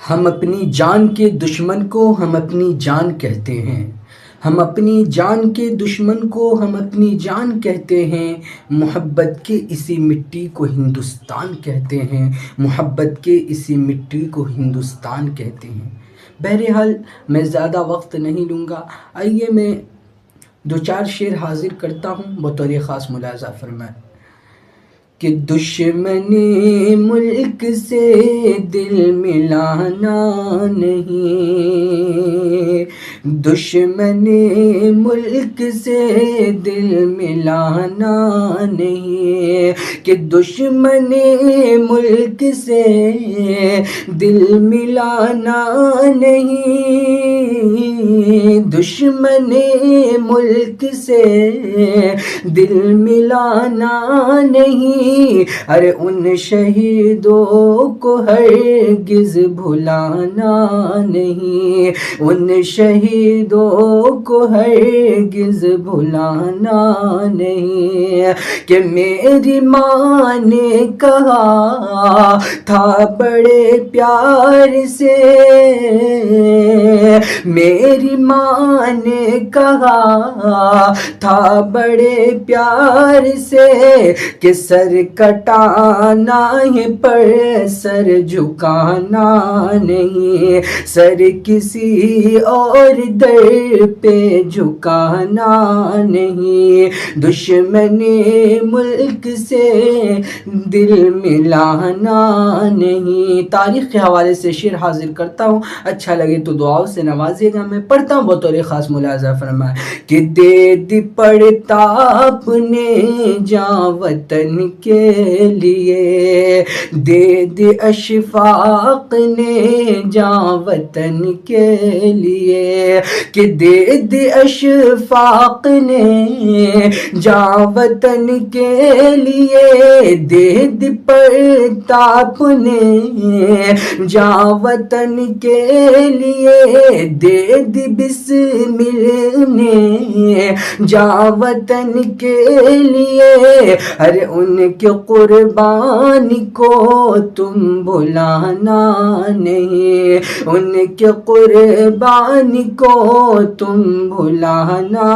ہم اپنی جان کے دشمن کو ہم اپنی جان کہتے ہیں، ہم اپنی جان کے دشمن کو ہم اپنی جان کہتے ہیں، محبت کے اسی مٹی کو ہندوستان کہتے ہیں، محبت کے اسی مٹی کو ہندوستان کہتے ہیں۔ بہرحال میں زیادہ وقت نہیں لوں گا، آئیے میں دو چار شعر حاضر کرتا ہوں، بطور خاص ملاحظہ فرمائیں کہ دشمن ملک سے دل ملانا نہیں، دشمن ملک سے دل ملانا نہیں، کہ دشمن ملک سے دل ملانا نہیں، دشمن ملک سے دل ملانا نہیں، ارے ان شہیدوں کو ہرگز بھلانا نہیں، ان شہیدوں کو ہرگز بھلانا نہیں، کہ میری ماں نے کہا تھا بڑے پیار سے، میری ماں نے کہا تھا بڑے پیار سے کہ سر کٹانا ہے پر سر جھکانا نہیں، سر کسی اور در پہ جھکانا نہیں، دشمن ملک سے دل ملانا نہیں۔ تاریخ کے حوالے سے شعر حاضر کرتا ہوں، اچھا لگے تو دعاؤں سے نوازیے گا۔ میں پڑھتا ہوں، بطور خاص ملاحظہ فرمائے کہ دے دی پڑتا اپنے جاں وطن کے لیے، دے دی اشفاق نے جاں وطن کے لیے، کہ دے دی اشفاق نے جاں وطن کے لیے، دے دی پرتاپ نے جاں وطن کے لیے، دے دی بسمل نے جاں وطن کے لیے، ارے ان کے قربانی کو تم بھلانا نہیں، ان کے قربانی کو تم بھلانا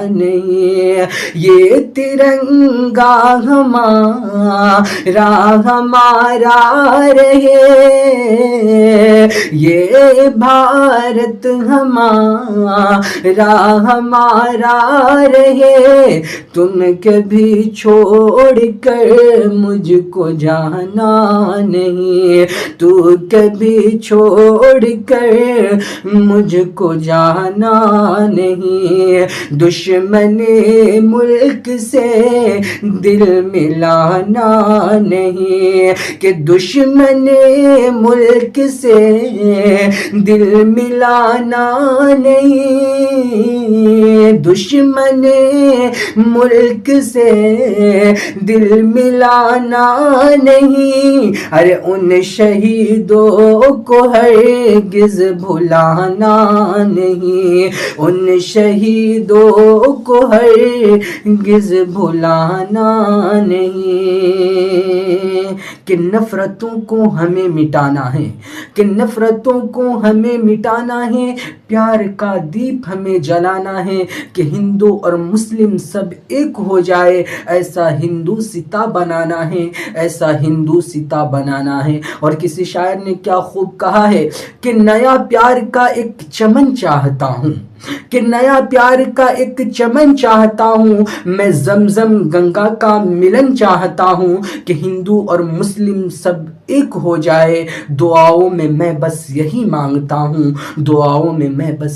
نہیں، یہ ترنگا ہمارا ہمارا رہے، یہ بھارت ہمارا ہمارا رہے، تم کبھی چھوڑ کر مجھ کو جانا نہیں، تو کبھی چھوڑ کر مجھ کو جانا نہیں، دشمن ملک سے دل ملانا نہیں، کہ دشمن ملک سے دل ملانا نہیں، دشمن ملک سے دل ملانا نہیں، ارے ان شہیدوں کو ہرگز بھلانا نہیں، ان شہیدوں کو ہرگز بھلانا نہیں، کہ نفرتوں کو ہمیں مٹانا ہے، کہ نفرتوں کو ہمیں مٹانا ہے، پیار کا دیپ ہمیں جلانا ہے، کہ ہندو اور مسلم سب ایک ہو جائے، ایسا ہندو ستا بنانا ہے، ایسا ہندو ستا بنانا ہے۔ اور کسی شاعر نے کیا خوب کہا ہے کہ نیا پیار کا ایک چمن چاہتا ہوں، کہ نیا پیار کا ایک چمن چاہتا ہوں، میں زمزم گنگا کا ملن چاہتا ہوں، کہ ہندو اور مسلم سب ایک ہو جائے، دعاؤں میں میں بس یہی مانگتا ہوں، دعاؤں میں میں بس